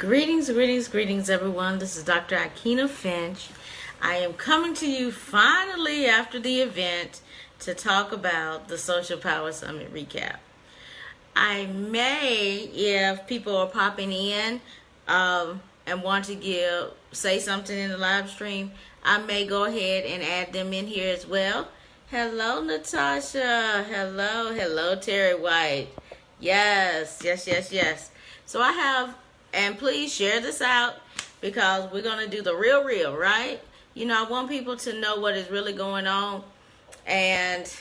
Greetings, everyone. This is Dr. Akina Finch. I am coming to you finally after the event to talk about the Social Power Summit recap. I may, if people are popping in and want to say something in the live stream, I may go ahead and add them in here as well. Hello, Natasha. Hello, Terry White. Yes. So I have, and please share this out because we're going to do the real, right? You know, I want people to know what is really going on, and,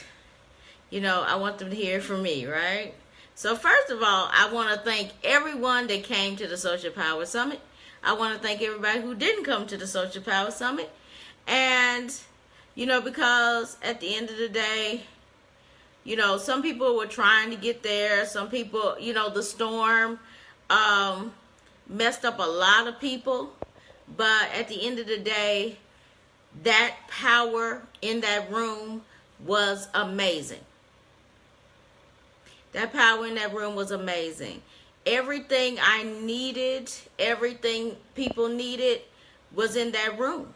you know, I want them to hear from me, right? So first of all, I want to thank everyone that came to the Social Power Summit. I want to thank everybody who didn't come to the Social Power Summit. And, you know, because at the end of the day, you know, some people were trying to get there. Some people, you know, the storm messed up a lot of people. But at the end of the day, that power in that room was amazing. That power in that room was amazing. Everything I needed, everything people needed was in that room.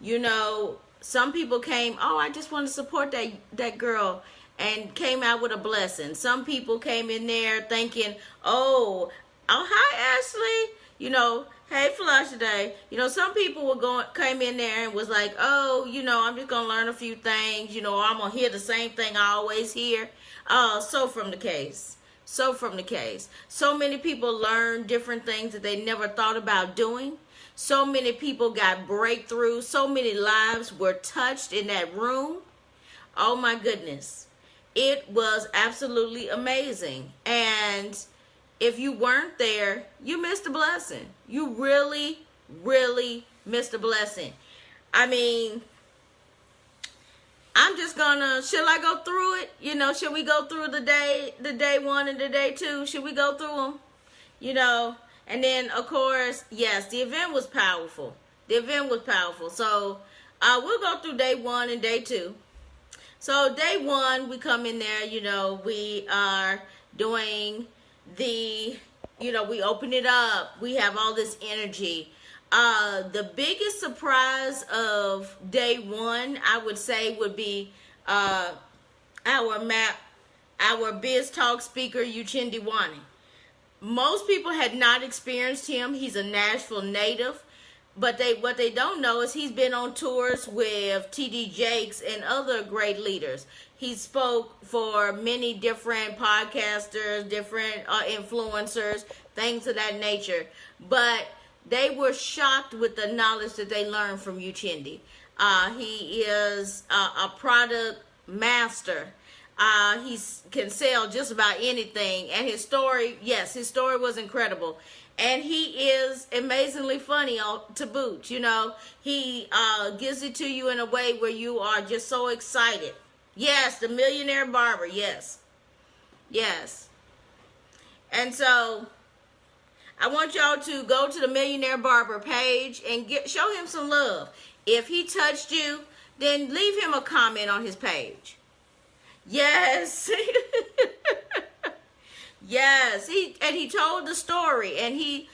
You know, some people came, oh, I just want to support that girl, and came out with a blessing. Some people came in there thinking, oh, hi, Ashley. You know, hey, Flush Day. You know, some people came in there and was like, oh, you know, I'm just going to learn a few things. You know, I'm going to hear the same thing I always hear. So from the case. So many people learned different things that they never thought about doing. So many people got breakthroughs. So many lives were touched in that room. Oh my goodness. It was absolutely amazing. And if you weren't there, you missed a blessing. You really missed a blessing. I mean, I'm just gonna, shall I go through it? You know, should we go through the day one and the day two? Should we go through them? You know, and then of course, yes, the event was powerful. So we'll go through day one and day two. So day one, we come in there, you know, we are doing we open it up. We have all this energy. The biggest surprise of day one, I would say, would be our Biz Talk speaker, Uchendu Wani. Most people had not experienced him. He's a Nashville native. But what they don't know is he's been on tours with T.D. Jakes and other great leaders. He spoke for many different podcasters, different influencers, things of that nature. But they were shocked with the knowledge that they learned from Uchendu. He is a product master. He can sell just about anything. And his story was incredible. And he is amazingly funny to boot. You know, he gives it to you in a way where you are just so excited. Yes, the Millionaire Barber. Yes. And so I want y'all to go to the Millionaire Barber page and show him some love. If he touched you, then leave him a comment on his page. Yes. Yes, he told the story, and he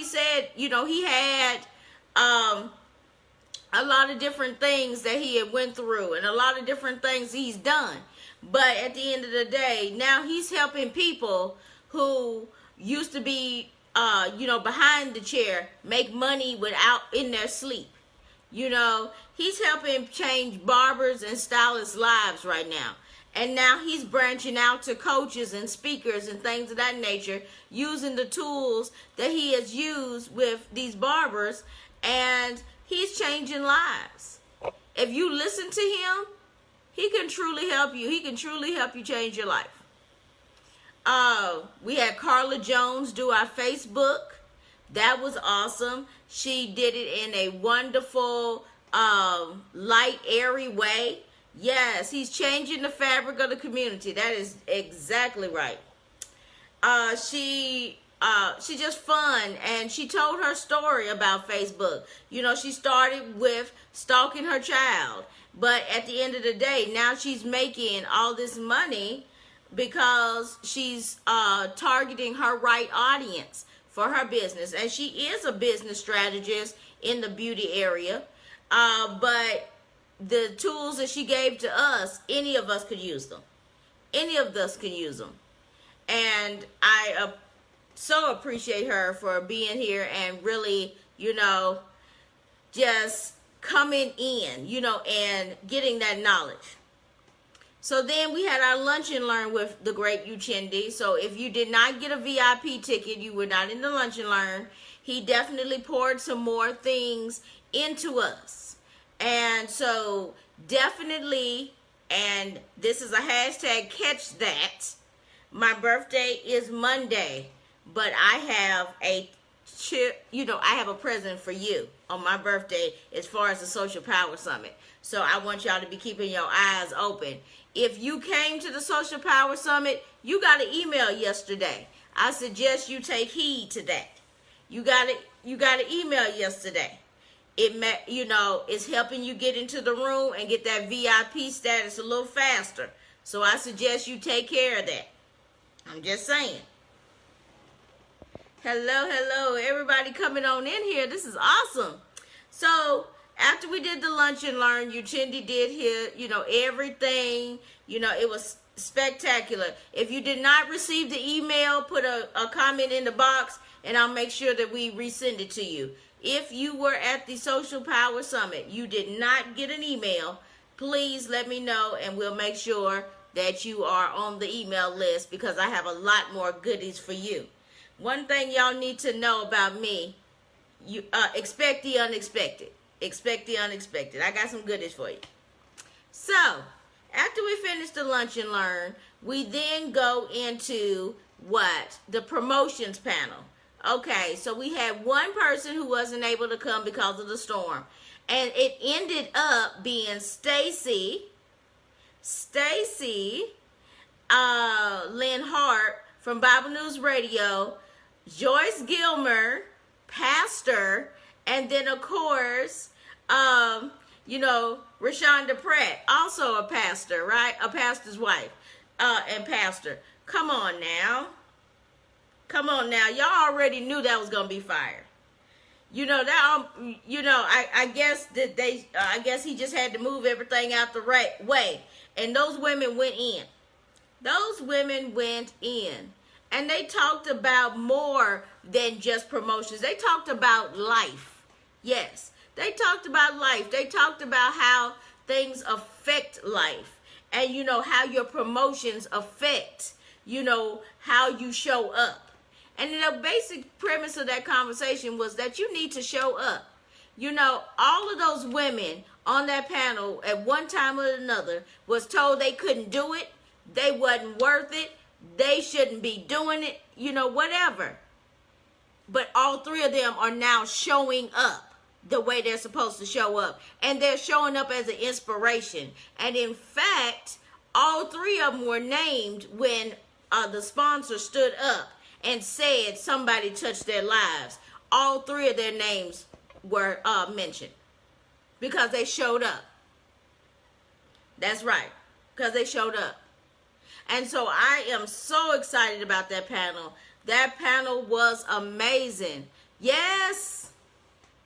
said, he had a lot of different things that he had went through and a lot of different things he's done. But at the end of the day, now he's helping people who used to be behind the chair make money in their sleep. You know, he's helping change barbers and stylists' lives right now. And now he's branching out to coaches and speakers and things of that nature, using the tools that he has used with these barbers, and he's changing lives. If you listen to him, he can truly help you. He can truly help you change your life. We had Carla Jones do our Facebook. That was awesome. She did it in a wonderful, light, airy way. Yes, he's changing the fabric of the community. That is exactly right. She's just fun, and she told her story about Facebook. You know, she started with stalking her child, but at the end of the day, now she's making all this money because she's targeting her right audience for her business. And she is a business strategist in the beauty area. But the tools that she gave to us, any of us could use them. Any of us can use them. And I so appreciate her for being here and really, just coming in, and getting that knowledge. So then we had our lunch and learn with the great Uchendu. So if you did not get a VIP ticket, you were not in the lunch and learn. He definitely poured some more things into us. And so definitely, and this is a hashtag, catch that. My birthday is Monday, but I have I have a present for you on my birthday as far as the Social Power Summit. So I want y'all to be keeping your eyes open. If you came to the Social Power Summit, you got an email yesterday. I suggest you take heed to that. You got an email yesterday. It's helping you get into the room and get that VIP status a little faster. So I suggest you take care of that. I'm just saying. Hello, everybody coming on in here. This is awesome. So after we did the lunch and learn, Uchendu did his, everything. It was spectacular. If you did not receive the email, put a comment in the box, and I'll make sure that we resend it to you. If you were at the Social Power Summit, you did not get an email, please let me know, and we'll make sure that you are on the email list, because I have a lot more goodies for you. One thing y'all need to know about me, you expect the unexpected. Expect the unexpected. I got some goodies for you. So, after we finish the lunch and learn, we then go into what? The promotions panel. Okay, so we had one person who wasn't able to come because of the storm. And it ended up being Stacy Lynn Hart from Bible News Radio, Joyce Gilmer, pastor, and then of course, Rashonda Pratt, also a pastor, right? A pastor's wife, and pastor. Come on now. Y'all already knew that was gonna be fire. I guess that I guess he just had to move everything out the right way. And those women went in. And they talked about more than just promotions. They talked about life. Yes, they talked about life. They talked about how things affect life. And how your promotions affect, how you show up. And the basic premise of that conversation was that you need to show up. All of those women on that panel at one time or another was told they couldn't do it. They wasn't worth it. They shouldn't be doing it, whatever. But all three of them are now showing up the way they're supposed to show up. And they're showing up as an inspiration. And in fact, all three of them were named when the sponsor stood up and said somebody touched their lives. All three of their names were mentioned because they showed up. That's right, because they showed up. And so I am so excited about that panel. That panel was amazing. Yes,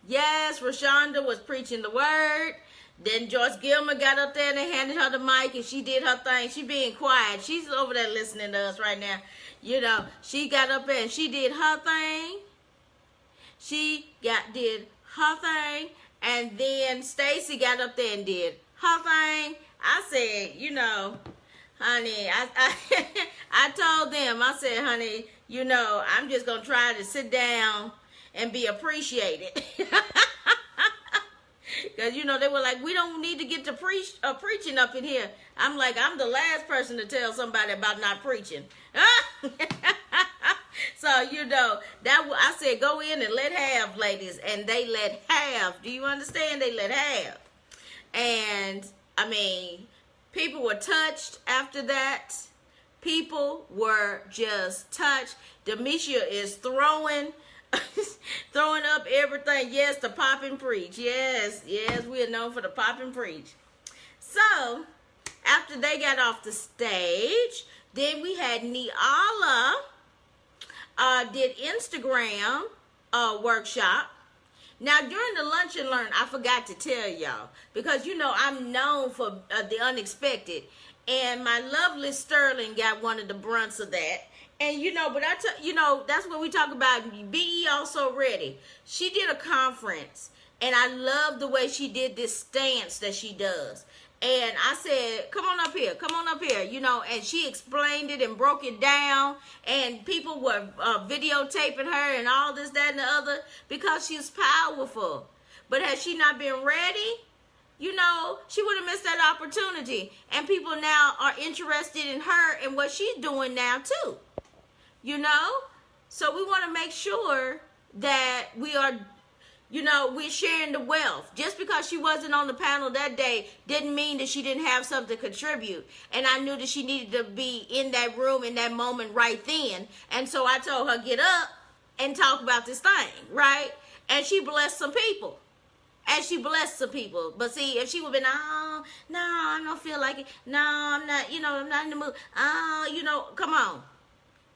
Rashonda was preaching the word. Then Joyce Gilmer got up there and they handed her the mic and she did her thing. She being quiet. She's over there listening to us right now. She got up there and she did her thing. Did her thing. And then Stacy got up there and did her thing. I said, honey, I told them, I said, honey, I'm just going to try to sit down and be appreciated. Because, they were like, we don't need to get to preaching up in here. I'm like, I'm the last person to tell somebody about not preaching. So, I said, go in and let have, ladies. And they let have. Do you understand? They let have. And, people were touched after that. People were just touched. Demetria is throwing up everything. Yes, the pop and preach. Yes, we are known for the pop and preach. So, after they got off the stage, then we had Niala did Instagram workshop. Now, during the lunch and learn, I forgot to tell y'all, because, you know, I'm known for the unexpected. And my lovely Sterling got one of the brunts of that. And, you know, but you know, that's what we talk about. Be also ready. She did a conference, and I love the way she did this stance that she does. And I said, come on up here, you know, and she explained it and broke it down, and people were videotaping her and all this, that, and the other, because she's powerful. But had she not been ready, you know, she would have missed that opportunity. And people now are interested in her and what she's doing now too, you know. So we want to make sure that we are, you know, we're sharing the wealth. Just because she wasn't on the panel that day didn't mean that she didn't have something to contribute. And I knew that she needed to be in that room in that moment right then. And so I told her, get up and talk about this thing, right? And she blessed some people. But see, if she would have been, oh, no, I don't feel like it. No, I'm not, you know, I'm not in the mood. Oh, you know, come on.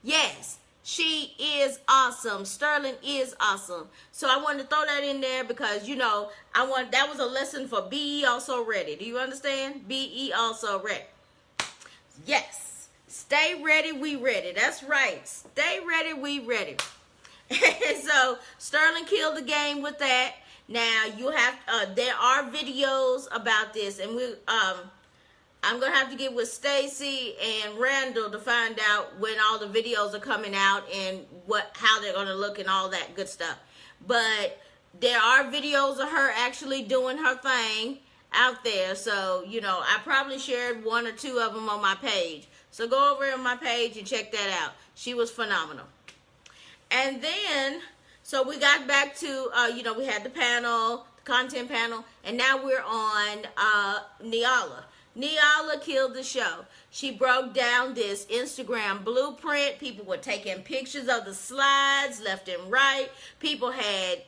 Yes. She is awesome. Sterling is awesome. So I wanted to throw that in there because, you know, that was a lesson for Be Also Ready. Do you understand? Be Also Ready. Yes. Stay ready, we ready. That's right. Stay ready, we ready. So Sterling killed the game with that. Now you have there are videos about this, and I'm going to have to get with Stacy and Randall to find out when all the videos are coming out and how they're going to look and all that good stuff. But there are videos of her actually doing her thing out there. So, you know, I probably shared one or two of them on my page. So go over on my page and check that out. She was phenomenal. And then, so we got back to, you know, we had the panel, the content panel, and now we're on Niala. Niala killed the show. She broke down this Instagram blueprint. People were taking pictures of the slides left and right. People had,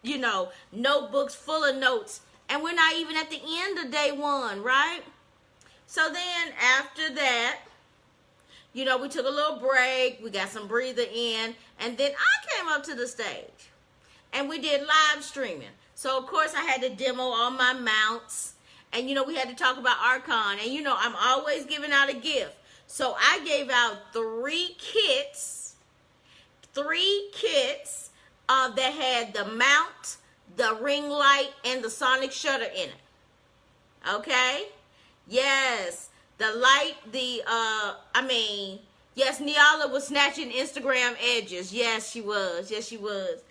you know, notebooks full of notes. And we're not even at the end of day one, right? So then after that, you know, we took a little break. We got some breather in. And then I came up to the stage. And we did live streaming. So, of course, I had to demo all my mounts. And, you know, we had to talk about Archon. And, you know, I'm always giving out a gift. So I gave out 3 kits. 3 kits that had the mount, the ring light, and the sonic shutter in it. Okay? Yes. The light, yes, Niala was snatching Instagram edges. Yes, she was. Yes, she was.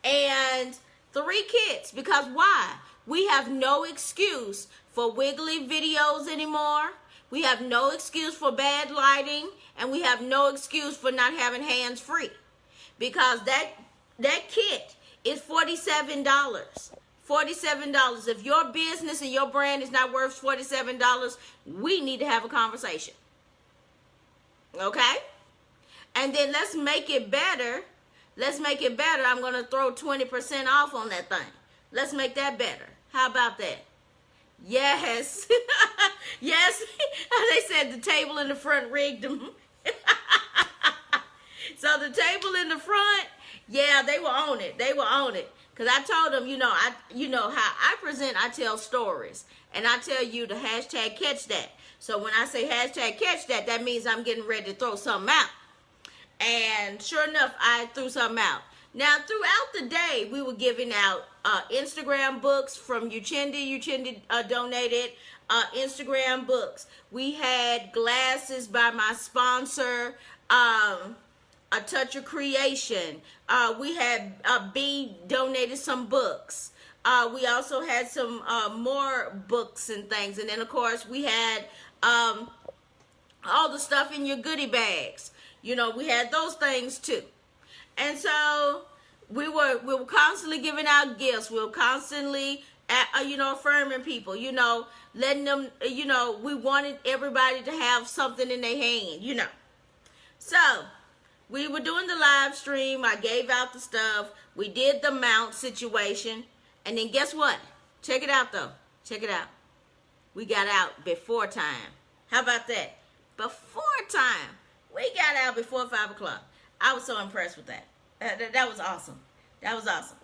And 3 kits. Because why? We have no excuse for wiggly videos anymore. We have no excuse for bad lighting. And we have no excuse for not having hands free. Because that kit is $47. $47. If your business and your brand is not worth $47, we need to have a conversation. Okay? And then let's make it better. Let's make it better. I'm going to throw 20% off on that thing. Let's make that better. How about that? Yes. Yes. They said the table in the front rigged them. So the table in the front, yeah, they were on it. They were on it. Because I told them, you know how I present, I tell stories. And I tell you to hashtag catch that. So when I say hashtag catch that, that means I'm getting ready to throw something out. And sure enough, I threw something out. Now, throughout the day, we were giving out Instagram books from Uchendu. Uchendu donated Instagram books. We had glasses by my sponsor, A Touch of Creation. We had B donated some books. We also had some more books and things. And then, of course, we had all the stuff in your goodie bags. You know, we had those things too. And so we were constantly giving out gifts. We were constantly, affirming people, letting them, we wanted everybody to have something in their hand, So we were doing the live stream. I gave out the stuff. We did the mount situation. And then guess what? Check it out, though. Check it out. We got out before time. How about that? Before time. We got out before 5 o'clock. I was so impressed with that. That was awesome. That was awesome.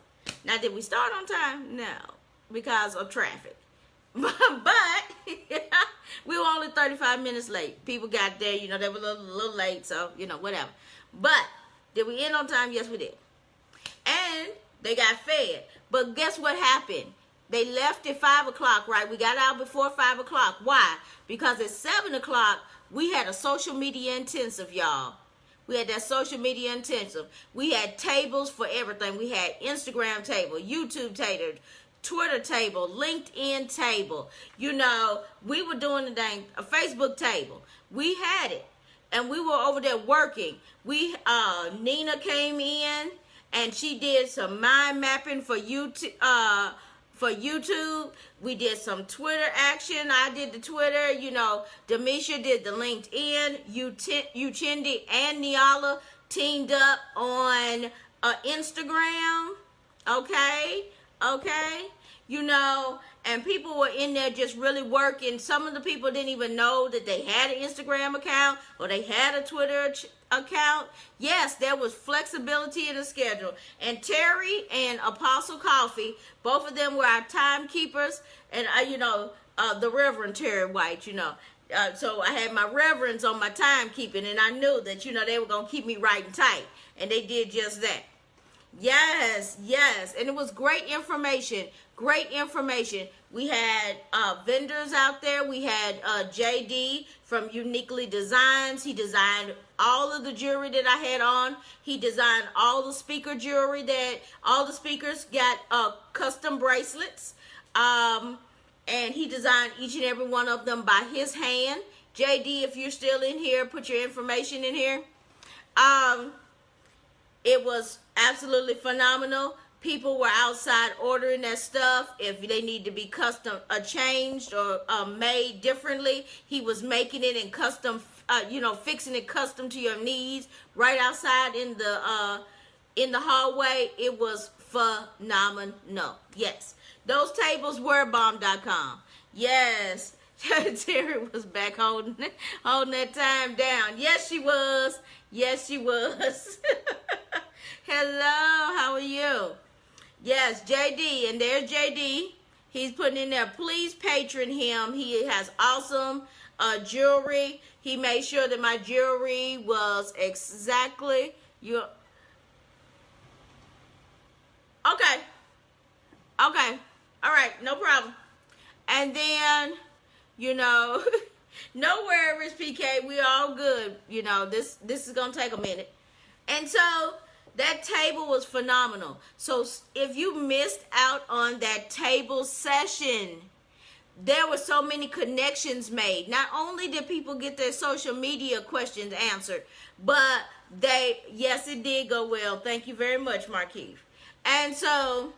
Now, did we start on time? No, because of traffic. But we were only 35 minutes late. People got there, you know, they were a little late, so, you know, whatever. But did we end on time? Yes, we did. And they got fed. But guess what happened? They left at 5 o'clock, right? We got out before 5 o'clock. Why? Because at 7 o'clock, we had a social media intensive, y'all. We had that social media intensive. We had tables for everything. We had Instagram table, YouTube table, Twitter table, LinkedIn table. You know, we were doing the dang a Facebook table. We had it. And we were over there working. Nina came in and she did some mind mapping for YouTube. We did some Twitter action. I did the Twitter. You know, Demisha did the LinkedIn. Uchendu and Niala teamed up on Instagram. Okay. You know, and people were in there just really working. Some of the people didn't even know that they had an Instagram account or they had a Twitter account. Yes, there was flexibility in the schedule. And Terry and Apostle Coffee, both of them were our timekeepers. And, the Reverend Terry White, you know. So I had my reverends on my timekeeping, and I knew that, you know, they were going to keep me right and tight. And they did just that. Yes. And it was great information. We had vendors out there. We had JD from Uniquely Designs. He designed all of the jewelry that I had on. He designed all the speaker jewelry that all the speakers got custom bracelets. And he designed each and every one of them by his hand. JD, if you're still in here, put your information in here. It was absolutely phenomenal. People were outside ordering that stuff. If they need to be custom changed or made differently, he was making it in custom, fixing it custom to your needs right outside in the hallway. It was phenomenal. Yes. Those tables were bomb.com. Yes. Terry was back holding that time down. Yes, she was. Hello, how are you? Yes, JD, and there's JD. He's putting in there, please patron him. He has awesome jewelry. He made sure that my jewelry was exactly your... Okay. All right, no problem. And then, no worries, PK. We all good. This is going to take a minute. And so that table was phenomenal. So if you missed out on that table session, there were so many connections made. Not only did people get their social media questions answered, but yes, it did go well. Thank you very much, Marquise. And so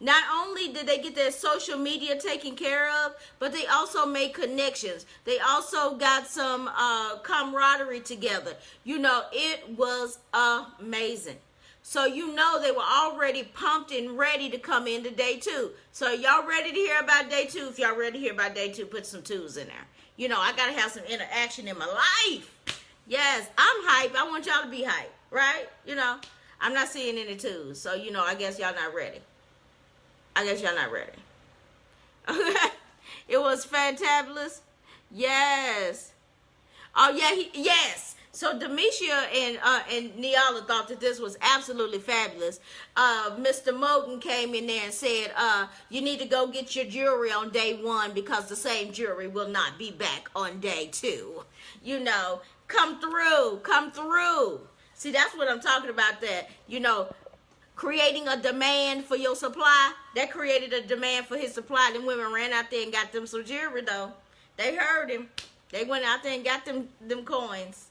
not only did they get their social media taken care of, but they also made connections. They also got some camaraderie together. It was amazing. So they were already pumped and ready to come into day 2. So y'all ready to hear about day 2? If y'all ready to hear about day 2, put some 2s in there. I got to have some interaction in my life. Yes, I'm hype. I want y'all to be hype, right? I'm not seeing any 2s. So, I guess y'all not ready. Okay. It was fantabulous. Yes. Oh, yeah. Yes. So Demisha and Niala thought that this was absolutely fabulous. Mr. Moten came in there and said, you need to go get your jewelry on day 1 because the same jewelry will not be back on day 2. Come through. See, that's what I'm talking about, that, creating a demand for your supply. That created a demand for his supply. Them women ran out there and got them some jewelry, though. They heard him. They went out there and got them coins.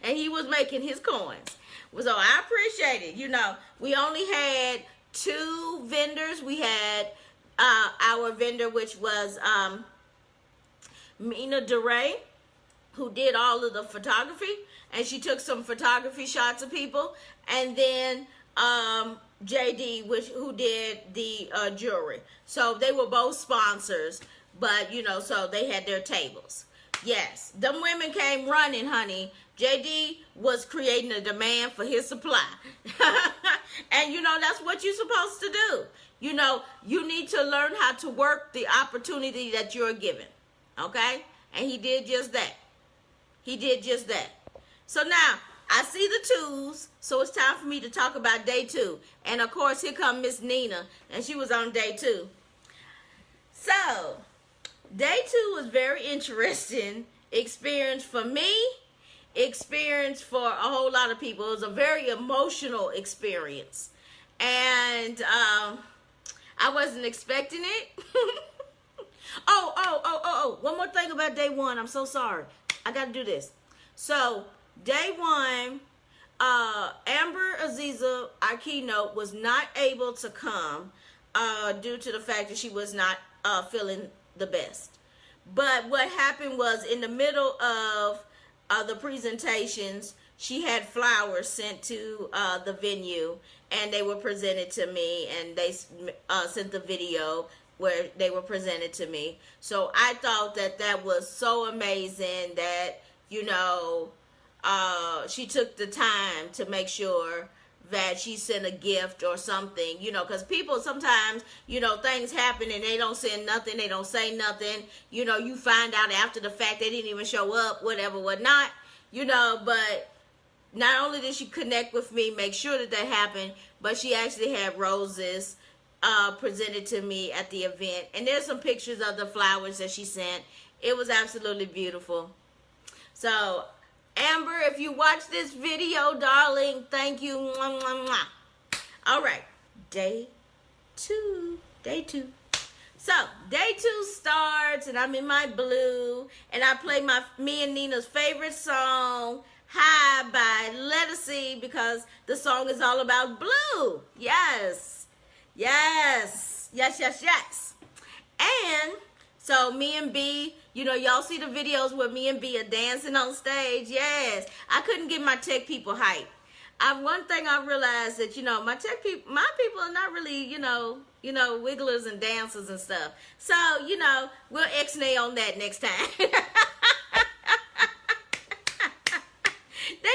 And he was making his coins. So I appreciate it. We only had 2 vendors. We had our vendor, which was Mina DeRay, who did all of the photography, and she took some photography shots of people, and then JD, who did the jewelry. So they were both sponsors, but so they had their tables. Yes, them women came running, honey. JD was creating a demand for his supply. And you know, that's what you're supposed to do. You know, you need to learn how to work the opportunity that you're given. Okay? And he did just that. He did just that. So now, I see the twos, so it's time for me to talk about day 2. And of course, here comes Miss Nina, and she was on day 2. So, day 2 was very interesting experience for me, experience for a whole lot of people. It was a very emotional experience. And I wasn't expecting it. Oh. One more thing about day 1. I'm so sorry. I got to do this. So, day 1, Amber Aziza, our keynote, was not able to come due to the fact that she was not feeling the best. But what happened was, in the middle of the presentations, she had flowers sent to the venue, and they were presented to me, and they sent the video where they were presented to me. So I thought that that was so amazing that, you know, she took the time to make sure that she sent a gift or something, you know, because people sometimes, you know, things happen and they don't send nothing, they don't say nothing, you know, you find out after the fact they didn't even show up, whatever, whatnot, you know. But not only did she connect with me, make sure that that happened, but she actually had roses presented to me at the event. And there's some pictures of the flowers that she sent. It was absolutely beautiful. So, Amber, if you watch this video, darling, thank you. Mwah, mwah, mwah. All right, day 2. So, day 2 starts, and I'm in my blue, and I play me and Nina's favorite song, High by Ledisi, because the song is all about blue. Yes. And so me and B, you know, y'all see the videos where me and B are dancing on stage. Yes. I couldn't get my tech people hype. One thing I realized that, you know, my people are not really, you know, wigglers and dancers and stuff. So, you know, we'll X-nay on that next time. They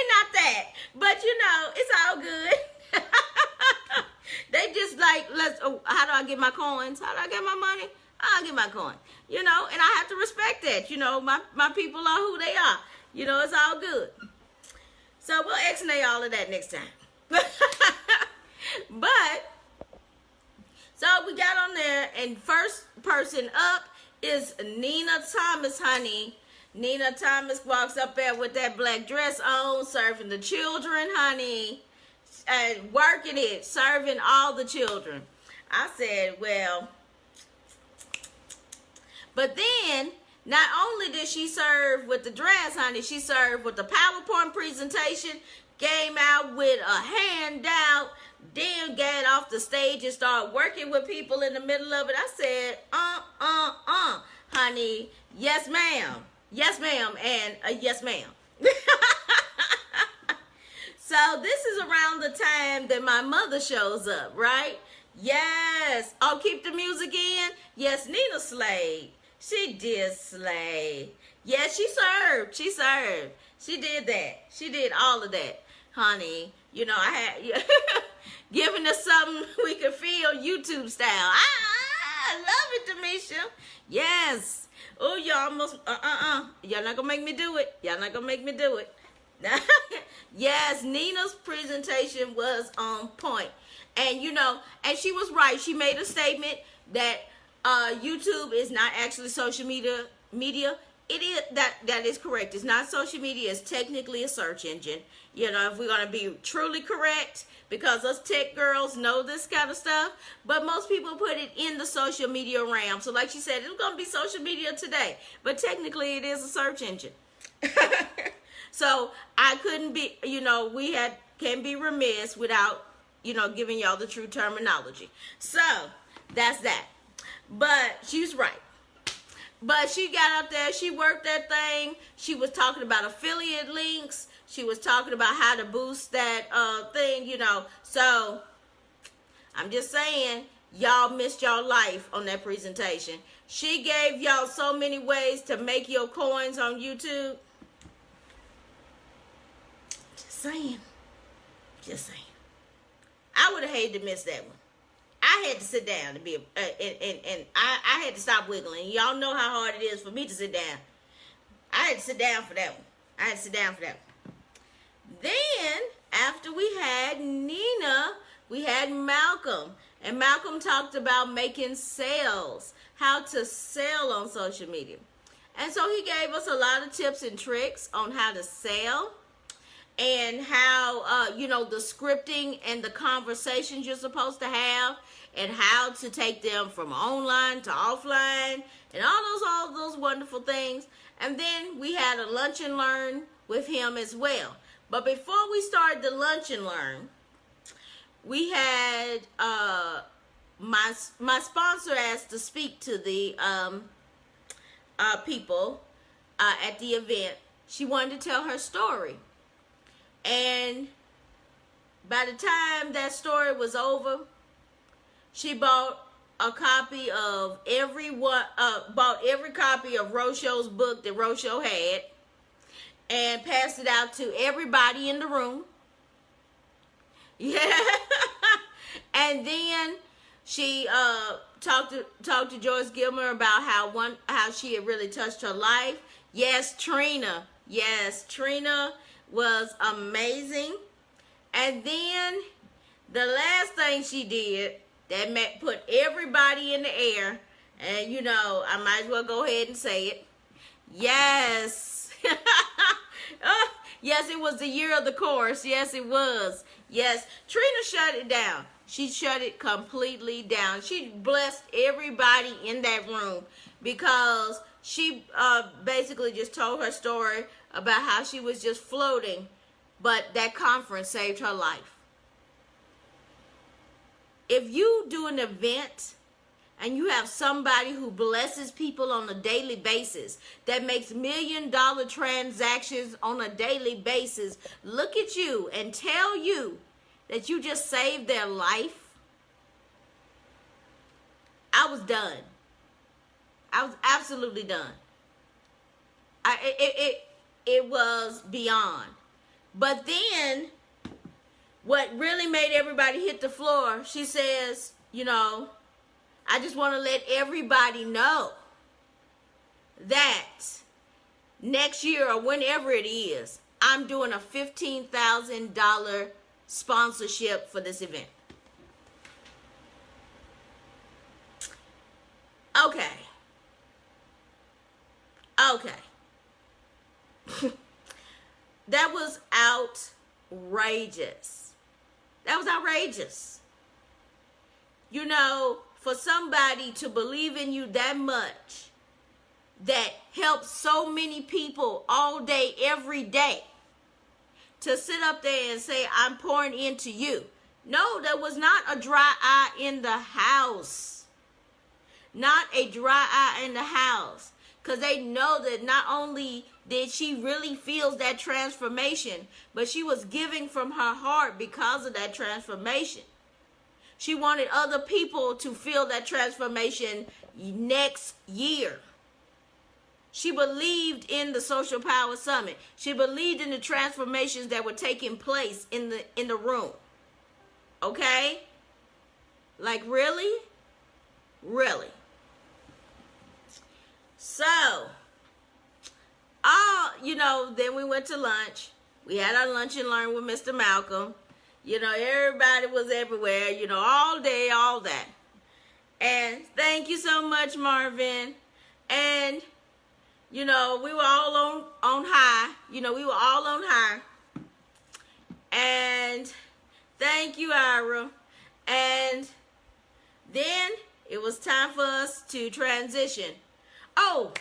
not that. But, you know, it's all good. They just like, how do I get my coins? How do I get my money? I'll get my coin. You know, and I have to respect that. You know, my people are who they are. You know, it's all good. So we'll X-nay all of that next time. But, so we got on there, and first person up is Nina Thomas, honey. Nina Thomas walks up there with that black dress on, serving the children, honey. And working it, serving all the children. I said, well, but then, not only did she serve with the dress, honey, she served with the PowerPoint presentation, came out with a handout, then got off the stage and started working with people in the middle of it. I said, honey, yes, ma'am, and yes, ma'am. So this is around the time that my mother shows up, right? Yes. Oh, keep the music in. Yes, Nina slayed. She did slay. Yes, she served. She did that. She did all of that, honey. You know, I had giving us something we could feel YouTube style. I love it, Demisha. Yes. Oh, y'all almost, Y'all not gonna make me do it. Yes, Nina's presentation was on point. And, you know, and she was right. She made a statement that YouTube is not actually social media. It is, that is correct. It's not social media. It's technically a search engine. You know, if we're going to be truly correct, because us tech girls know this kind of stuff. But most people put it in the social media realm. So like she said, it's going to be social media today. But technically, it is a search engine. So I couldn't be, you know, can't be remiss without, you know, giving y'all the true terminology. So that's that. But she's right. But she got up there, she worked that thing. She was talking about affiliate links. She was talking about how to boost that thing, you know. So I'm just saying, y'all missed y'all life on that presentation. She gave y'all so many ways to make your coins on YouTube. Just saying. Just saying. I would have hated to miss that one. I had to sit down to be, and I had to stop wiggling. Y'all know how hard it is for me to sit down. I had to sit down for that one. Then, after we had Nina, we had Malcolm. And Malcolm talked about making sales, how to sell on social media. And so he gave us a lot of tips and tricks on how to sell, and how, the scripting and the conversations you're supposed to have, and how to take them from online to offline, and all those wonderful things. And then we had a lunch and learn with him as well. But before we started the lunch and learn, we had my sponsor asked to speak to the people at the event. She wanted to tell her story. And by the time that story was over, she bought a copy of every copy of Rosho's book that Rosho had, and passed it out to everybody in the room. Yeah. And then she talked to Joyce Gilmer about how she had really touched her life. Yes, Trina. Yes, Trina was amazing. And then the last thing she did that put everybody in the air, and I might as well go ahead and say it. Yes. Yes, it was the year of the course. Yes, it was. Yes, Trina shut it down. She shut it completely down. She blessed everybody in that room because she basically just told her story about how she was just floating, but that conference saved her life. If you do an event and you have somebody who blesses people on a daily basis, that makes $1 million transactions on a daily basis, look at you and tell you that you just saved their life, I was done. I was absolutely done. It was beyond. But then, what really made everybody hit the floor, she says, I just want to let everybody know that next year or whenever it is, I'm doing a $15,000 sponsorship for this event. Okay. That was outrageous. For somebody to believe in you that much, that helps so many people all day, every day, to sit up there and say, I'm pouring into you. No, there was not a dry eye in the house. Not a dry eye in the house. Because they know that not only did she really feel that transformation, but she was giving from her heart because of that transformation. She wanted other people to feel that transformation next year. She believed in the Social Power Summit. She believed in the transformations that were taking place in the room. Okay? Like, really? Really? So, then we went to lunch. We had our lunch and learn with Mr. Malcolm. Everybody was everywhere, all day, all that. And thank you so much, Marvin. And, we were all on high. We were all on high. And thank you, Ira. And then it was time for us to transition. Oh,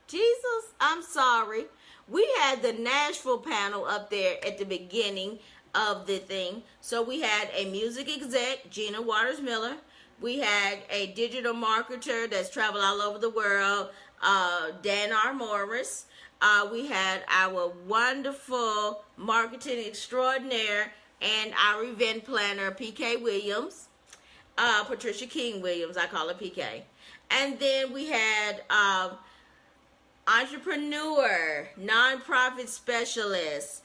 Jesus, I'm sorry. We had the Nashville panel up there at the beginning of the thing. So we had a music exec, Gina Waters Miller. We had a digital marketer that's traveled all over the world, Dan R. Morris. We had our wonderful marketing extraordinaire and our event planner, PK Williams. Patricia King Williams, I call her PK. And then we had entrepreneur, nonprofit specialist,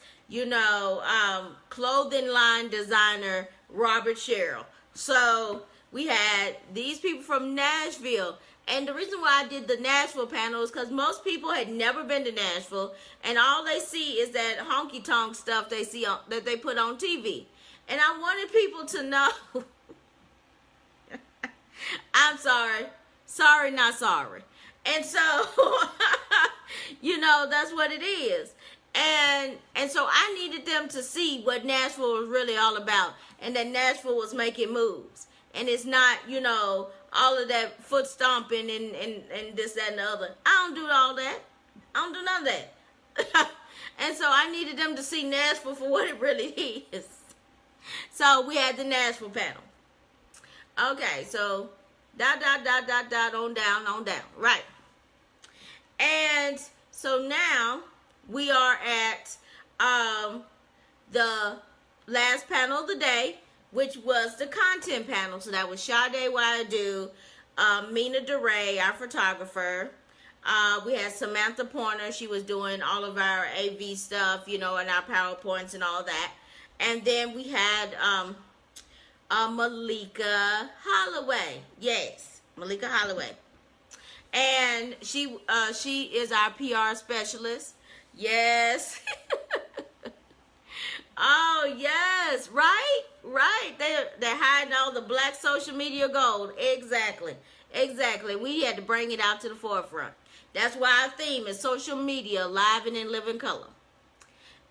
clothing line designer Robert Sherrill. So we had these people from Nashville. And the reason why I did the Nashville panel is because most people had never been to Nashville, and all they see is that honky tonk stuff they see that they put on TV. And I wanted people to know. I'm sorry, not sorry. And so, that's what it is. And so I needed them to see what Nashville was really all about, and that Nashville was making moves. And it's not, all of that foot stomping and this, that, and the other. I don't do all that. I don't do none of that. And so I needed them to see Nashville for what it really is. So we had the Nashville panel. Okay, so dot, on down. Right. And so now we are at the last panel of the day, which was the content panel. So that was Sade Wadu, Mina DeRay, our photographer. We had Samantha Pointer. She was doing all of our AV stuff, and our PowerPoints and all that. And then we had Malika Holloway. Yes, Malika Holloway. And she is our PR specialist. Yes. Oh, yes. Right. They're hiding all the black social media gold. Exactly. We had to bring it out to the forefront. That's why our theme is social media, live and in living color.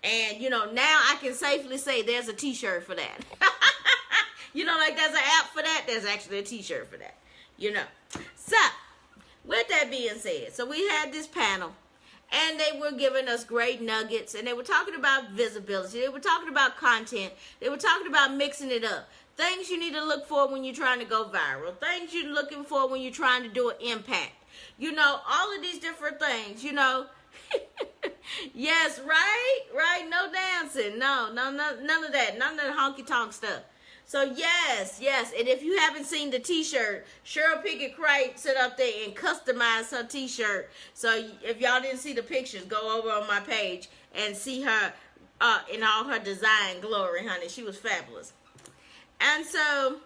And, now I can safely say there's a t-shirt for that. Like there's an app for that. There's actually a t-shirt for that. So, with that being said, so we had this panel. And they were giving us great nuggets. And they were talking about visibility. They were talking about content. They were talking about mixing it up. Things you need to look for when you're trying to go viral. Things you're looking for when you're trying to do an impact. All of these different things, Yes, right. No dancing. No, none of that. None of the honky tonk stuff. So yes. And if you haven't seen the t-shirt, Cheryl Pickett Cripe sit up there and customized her t-shirt. So if y'all didn't see the pictures, go over on my page and see her in all her design glory, honey. She was fabulous. And so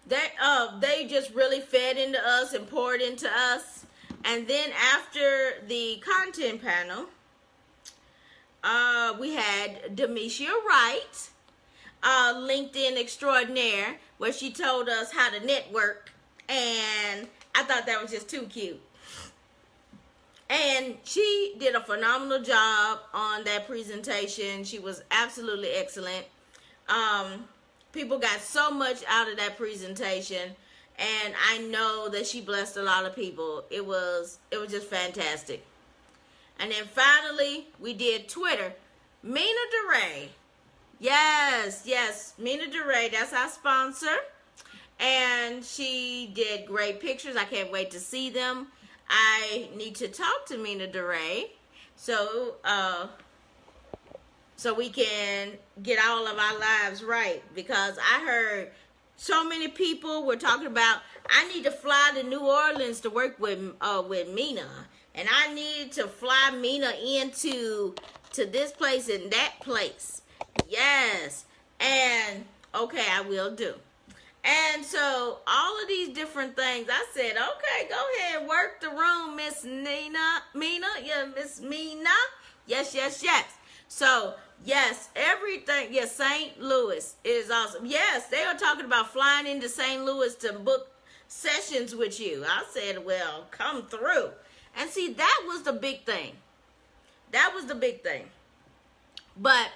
they just really fed into us and poured into us. And then after the content panel, we had Demetia Wright, LinkedIn extraordinaire, where she told us how to network, and I thought that was just too cute. And she did a phenomenal job on that presentation. She was absolutely excellent. People got so much out of that presentation, and I know that she blessed a lot of people. It was just fantastic. And then finally, we did Twitter. Mina DeRay. Yes, Mina DeRay, that's our sponsor. And she did great pictures. I can't wait to see them. I need to talk to Mina DeRay so we can get all of our lives right. Because I heard so many people were talking about, I need to fly to New Orleans to work with Mina. And I need to fly Mina into this place and that place. Yes. And okay, I will do. And so all of these different things, I said, okay, go ahead, work the room, Miss Mina. Yeah, Miss Mina. Yes. So yes, everything. Yes, St. Louis is awesome. Yes, they are talking about flying into St. Louis to book sessions with you. I said, well, come through. And see, that was the big thing. But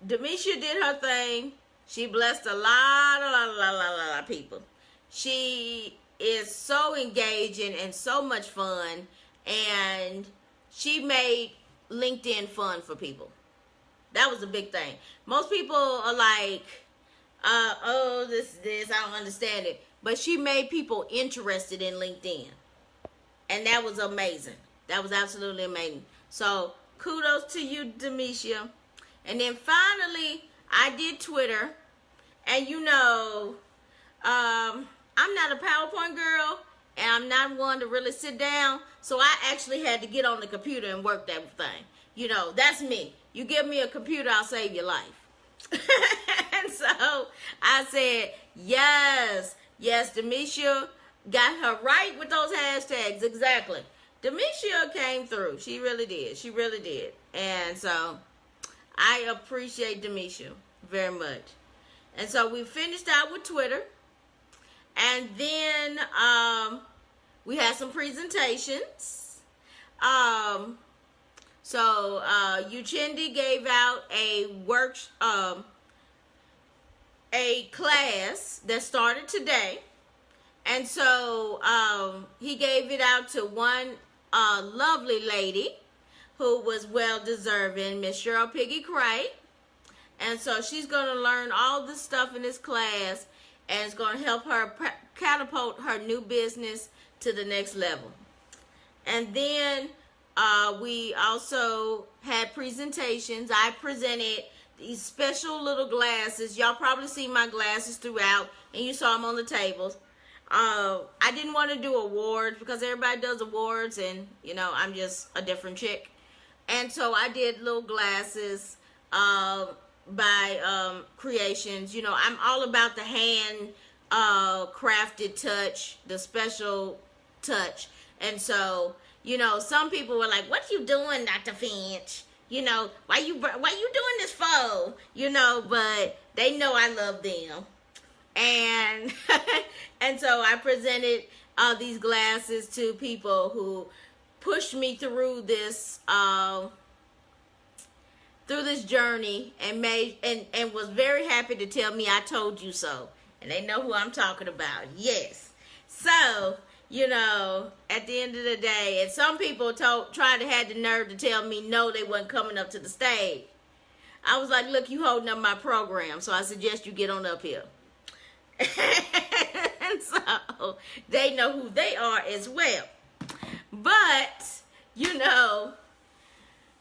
Demetia did her thing. She blessed a lot of people. She is so engaging and so much fun. And she made LinkedIn fun for people. That was a big thing. Most people are like, this, I don't understand it. But she made people interested in LinkedIn. And that was amazing. That was absolutely amazing. So kudos to you, Demetia. And then finally, I did Twitter. And I'm not a PowerPoint girl, and I'm not one to really sit down. So I actually had to get on the computer and work that thing. That's me. You give me a computer, I'll save your life. And so I said, yes, Demetia got her right with those hashtags. Exactly. Demetia came through. She really did. She really did. And so I appreciate Demetia very much. And so we finished out with Twitter. And then we had some presentations. So Uchendu gave out a class that started today. And so he gave it out to one lovely lady who was well deserving, Miss Cheryl Piggy Cray. And so she's going to learn all this stuff in this class, and it's going to help her catapult her new business to the next level. And then we also had presentations. I presented these special little glasses. Y'all probably see my glasses throughout, and you saw them on the tables. I didn't want to do awards because everybody does awards, and I'm just a different chick. And so I did little glasses by Creations. I'm all about the hand crafted touch, the special touch. And so some people were like, what you doing, Dr. Finch? Why you doing this for? But they know I love them. And and so I presented these glasses to people who pushed me through this journey and was very happy to tell me I told you so. And they know who I'm talking about. Yes. So, at the end of the day, and some people had the nerve to tell me no, they wasn't coming up to the stage. I was like, look, you holding up my program, so I suggest you get on up here. And so they know who they are as well. But,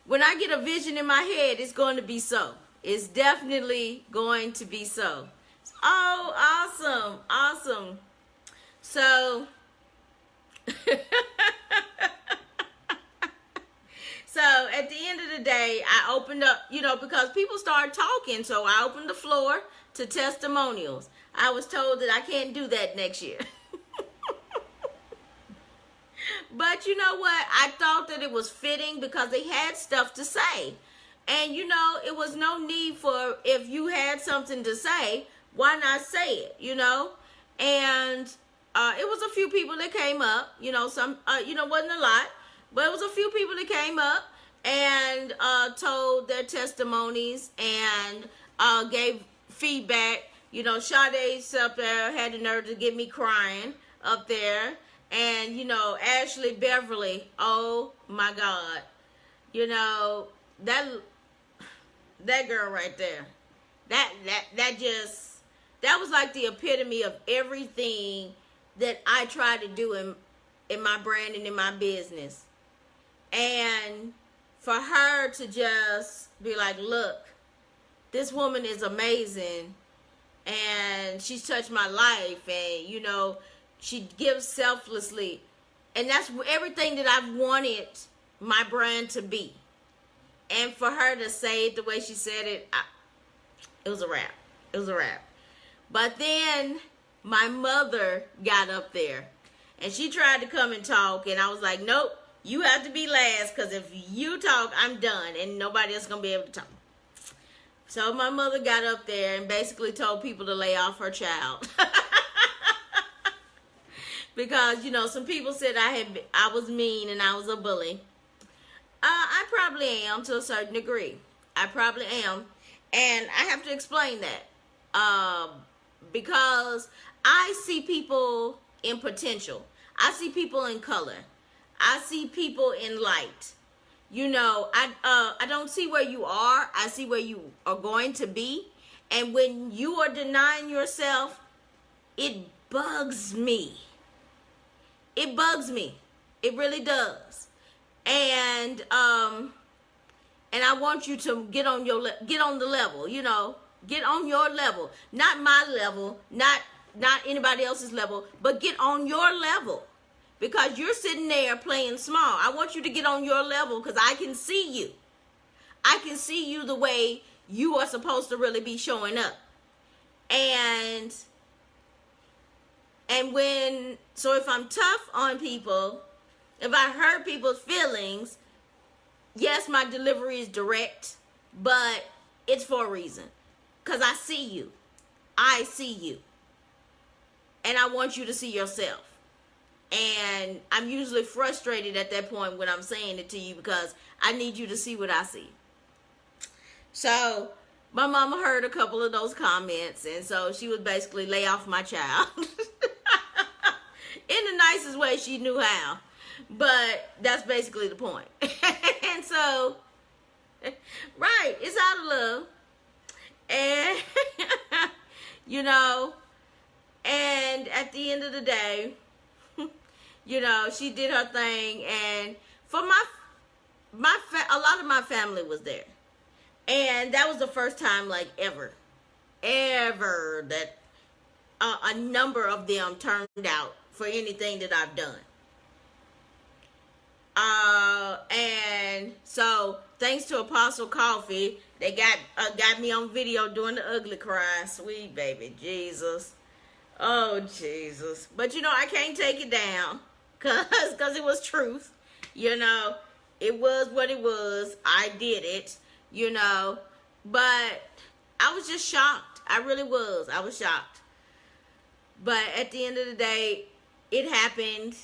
when I get a vision in my head, it's going to be so. It's definitely going to be so. Oh, awesome. So, so at the end of the day, I opened up, because people started talking. So I opened the floor to testimonials. I was told that I can't do that next year. But you know what? I thought that it was fitting because they had stuff to say. And it was no need for, if you had something to say, why not say it, And it was a few people that came up, some, wasn't a lot, but it was a few people that came up and told their testimonies and gave feedback. Sade's up there had the nerve to get me crying up there. And, Ashley Beverly, oh my God, that girl right there, that was like the epitome of everything that I try to do in my brand and in my business. And for her to just be like, look, this woman is amazing and she's touched my life, and she gives selflessly, and that's everything that I've wanted my brand to be. And for her to say it the way she said it, it was a wrap. It was a wrap. But then my mother got up there and she tried to come and talk, and I was like, nope, you have to be last, because if you talk, I'm done and nobody else is going to be able to talk. So my mother got up there and basically told people to lay off her child. Because, some people said I was mean and I was a bully. I probably am to a certain degree. I probably am. And I have to explain that. Because I see people in potential. I see people in color. I see people in light. I don't see where you are. I see where you are going to be. And when you are denying yourself, it bugs me. It bugs me. It really does. And I want you to get on the level, Get on your level. Not my level, not anybody else's level, but get on your level. Because you're sitting there playing small. I want you to get on your level because I can see you. I can see you the way you are supposed to really be showing up. And if I'm tough on people, if I hurt people's feelings, yes, my delivery is direct, but it's for a reason. Because I see you. I see you. And I want you to see yourself. And I'm usually frustrated at that point when I'm saying it to you because I need you to see what I see. So my mama heard a couple of those comments, and so she would basically lay off my child. In the nicest way she knew how. But that's basically the point. And so, right, it's out of love. And, you know, and at the end of the day, you know, she did her thing. And for a lot of my family was there. And that was the first time, like, ever that a number of them turned out for anything that I've done. And so thanks to Apostle Coffee, they got me on video doing the ugly cry. Sweet baby Jesus. Oh Jesus. But you know, I can't take it down because it was truth. You know, it was what it was. I did it, you know, but I was just shocked. I really was. I was shocked. But at the end of the day, it happened.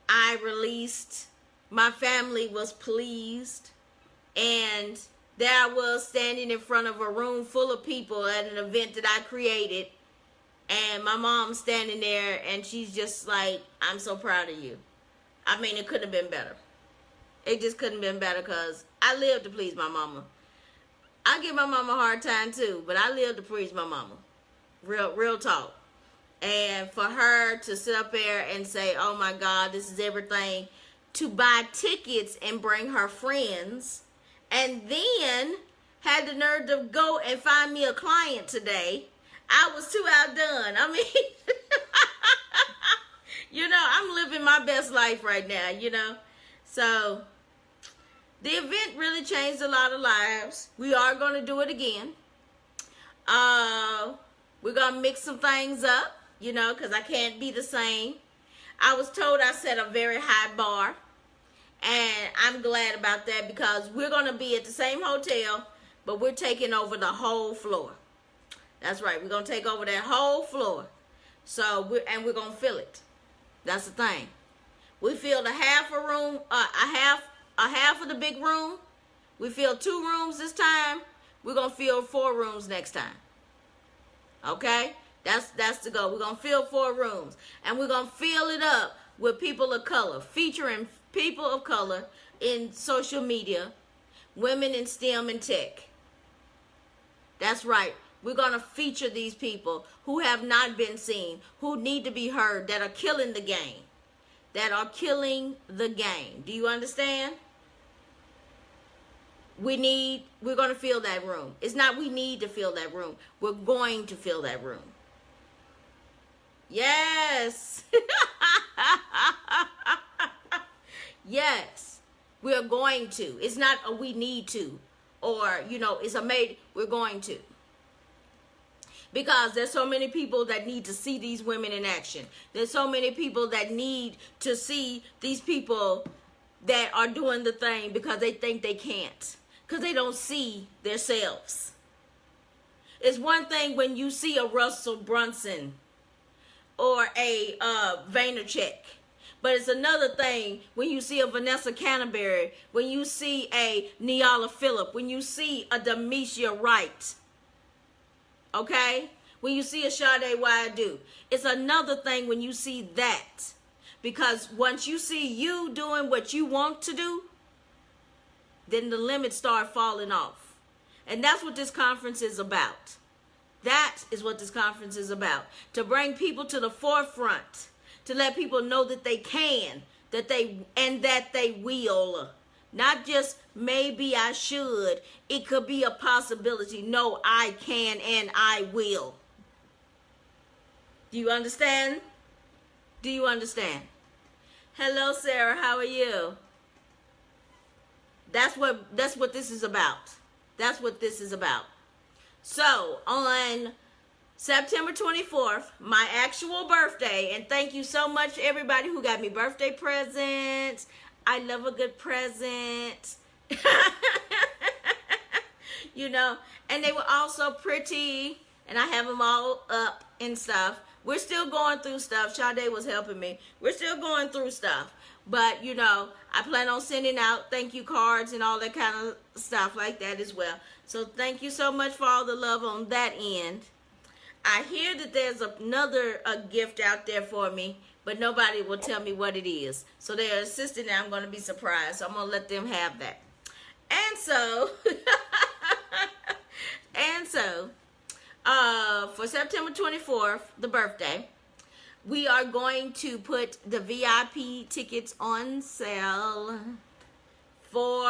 I released. My family was pleased. And there I was standing in front of a room full of people at an event that I created. And my mom's standing there and she's just like, I'm so proud of you. I mean, it couldn't have been better. It just couldn't have been better because I live to please my mama. I give my mama a hard time too, but I live to please my mama. Real talk. And for her to sit up there and say, oh my God, this is everything, to buy tickets and bring her friends, and then had the nerve to go and find me a client today, I was too outdone. I mean, you know, I'm living my best life right now, you know. So the event really changed a lot of lives. We are going to do it again. We're going to mix some things up, you know, because I can't be the same. I was told I set a very high bar. And I'm glad about that because we're going to be at the same hotel, but we're taking over the whole floor. That's right. We're going to take over that whole floor. So, we're going to fill it. That's the thing. We filled a half a room, a half of the big room. We filled 2 rooms this time. We're going to fill 4 rooms next time. Okay? That's the goal. We're going to fill 4 rooms. And we're going to fill it up with people of color, featuring people of color in social media, women in STEM and tech. That's right. We're going to feature these people who have not been seen, who need to be heard, that are killing the game. That are killing the game. Do you understand? We're going to fill that room. It's not we need to fill that room. We're going to fill that room. Yes. Yes. We're going to. It's not a we need to. Or, you know, it's a made. We're going to. Because there's so many people that need to see these women in action. There's so many people that need to see these people that are doing the thing because they think they can't. Because they don't see themselves. It's one thing when you see a Russell Brunson or a Vaynerchuk. But it's another thing when you see a Vanessa Canterbury, when you see a Niala Phillip, when you see a Demetria Wright. Okay? When you see a Sade Wadu. It's another thing when you see that. Because once you see you doing what you want to do, then the limits start falling off. And that's what this conference is about. That is what this conference is about. To bring people to the forefront. To let people know that they can. That they will. Not just maybe I should. It could be a possibility. No, I can and I will. Do you understand? Do you understand? Hello, Sarah. How are you? That's what this is about. That's what this is about. So, on September 24th, my actual birthday, and thank you so much to everybody who got me birthday presents. I love a good present. You know, and they were all so pretty, and I have them all up and stuff. We're still going through stuff. Sade was helping me. We're still going through stuff. But, you know, I plan on sending out thank you cards and all that kind of stuff like that as well. So thank you so much for all the love on that end. I hear that there's another gift out there for me, but nobody will tell me what it is. So they're insisting that I'm going to be surprised. So I'm going to let them have that. And so, for September 24th, the birthday, we are going to put the VIP tickets on sale for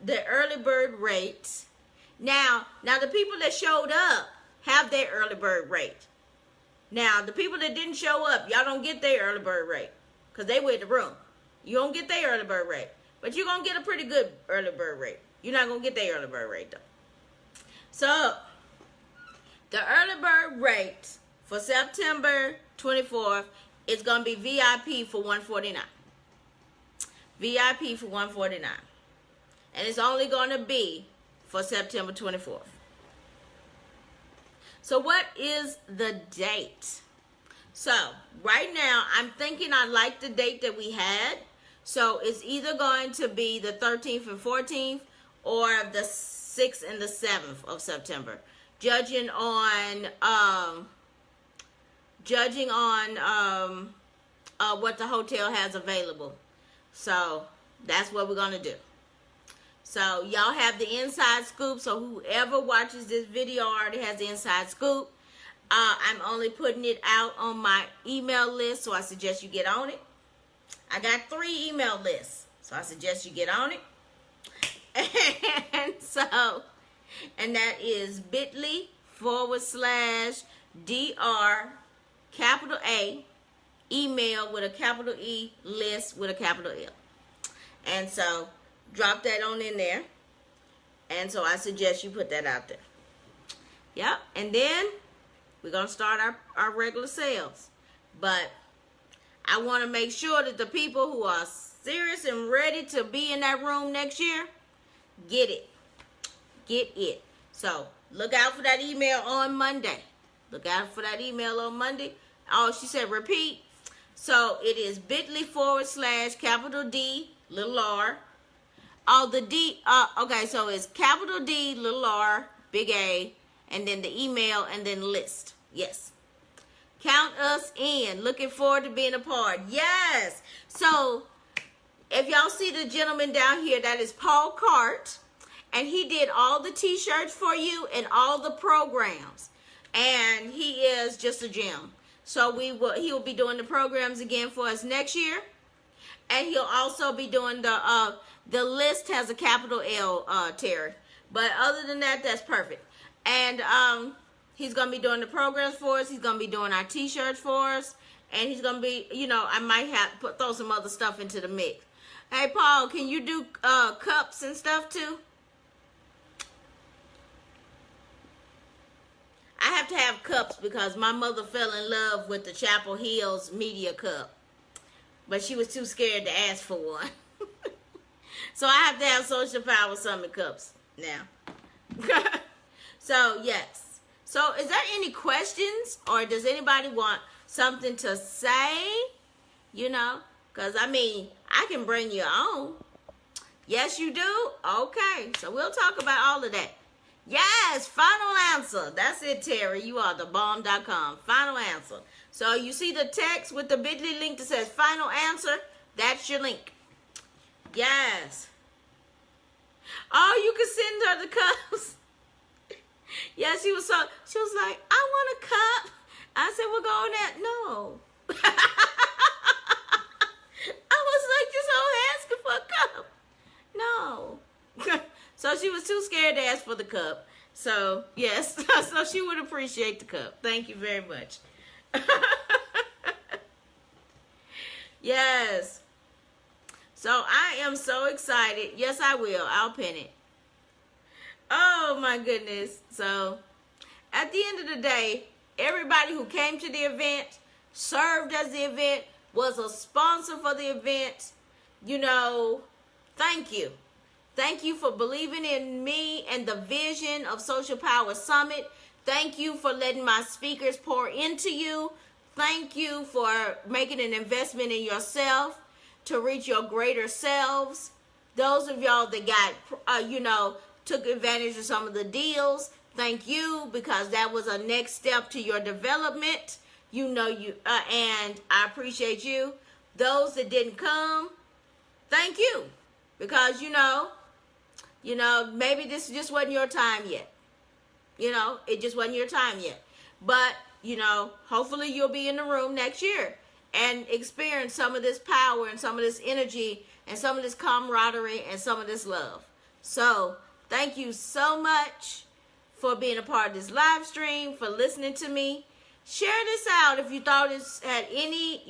the early bird rate. Now the people that showed up have their early bird rate. Now, the people that didn't show up, y'all don't get their early bird rate because they were in the room. You don't get their early bird rate, but you're going to get a pretty good early bird rate. You're not going to get their early bird rate, though. So, the early bird rate for September 24th is going to be VIP for $149. VIP for $149. And it's only going to be for September 24th. So what is the date? So right now I'm thinking I like the date that we had. So it's either going to be the 13th and 14th or the 6th and the 7th of September. Judging on what the hotel has available. So that's what we're going to do. So y'all have the inside scoop. So whoever watches this video already has the inside scoop. I'm only putting it out on my email list, so I suggest you get on it. I got 3 email lists, so I suggest you get on it. And that is bit.ly/DR capital A email with a capital E list with a capital L. And so drop that on in there. And so I suggest you put that out there. Yep. And then we're going to start our regular sales. But I want to make sure that the people who are serious and ready to be in that room next year, get it. Get it. So look out for that email on Monday. Look out for that email on Monday. Oh, she said repeat. So it is bit.ly/capital D, little r. Oh, the D, okay, so it's capital D, little r, big A, and then the email, and then list. Yes. Count us in. Looking forward to being a part. Yes. So, if y'all see the gentleman down here, that is Paul Cart, and he did all the t-shirts for you and all the programs. And he is just a gem. So, he will be doing the programs again for us next year. And he'll also be doing the list has a capital L, Terry. But other than that, that's perfect. And he's going to be doing the programs for us. He's going to be doing our t-shirts for us. And he's going to be, I might throw some other stuff into the mix. Hey, Paul, can you do cups and stuff too? I have to have cups because my mother fell in love with the Chapel Hills media cup. But she was too scared to ask for one. So I have to have Social Power Summit cups now. So, yes. So, is there any questions? Or does anybody want something to say? Because, I can bring you on. Yes, you do? Okay. So, we'll talk about all of that. Yes, final answer. That's it, Terry. You are the bomb.com. Final answer. So, you see the text with the bit.ly link that says final answer? That's your link. Yes. Oh, you can send her the cups. Yeah, she was like, I want a cup. I said, we'll go on that. No. scared to ask for the cup. So, yes. So she would appreciate the cup. Thank you very much. Yes. So I am so excited. Yes, I will. I'll pin it. Oh, my goodness. So at the end of the day, everybody who came to the event, served as the event, was a sponsor for the event, thank you. Thank you for believing in me and the vision of Social Power Summit. Thank you for letting my speakers pour into you. Thank you for making an investment in yourself to reach your greater selves. Those of y'all that got, took advantage of some of the deals, thank you, because that was a next step to your development. And I appreciate you. Those that didn't come, thank you, because maybe this just wasn't your time yet. It just wasn't your time yet. But hopefully you'll be in the room next year and experience some of this power and some of this energy and some of this camaraderie and some of this love. So thank you so much for being a part of this live stream, for listening to me. Share this out if you thought it had any,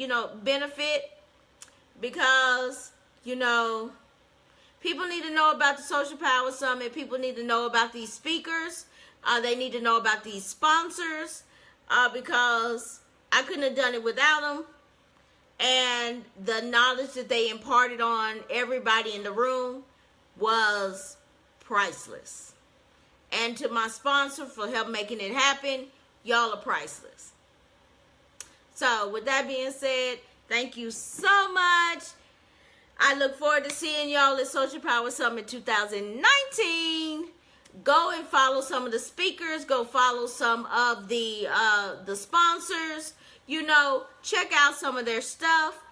benefit, because, people need to know about the Social Power Summit. People need to know about these speakers. They need to know about these sponsors, because I couldn't have done it without them. And the knowledge that they imparted on everybody in the room was priceless. And to my sponsor for help making it happen, y'all are priceless. So with that being said, thank you so much. I look forward to seeing y'all at Social Power Summit 2019. Go and follow some of the speakers. Go follow some of the sponsors. Check out some of their stuff.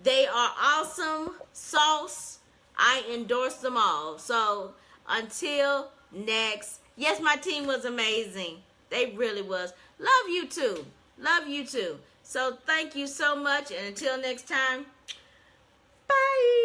They are awesome sauce. I endorse them all. So until next, yes, my team was amazing. They really was. Love you too. Love you too. So thank you so much. And until next time, bye.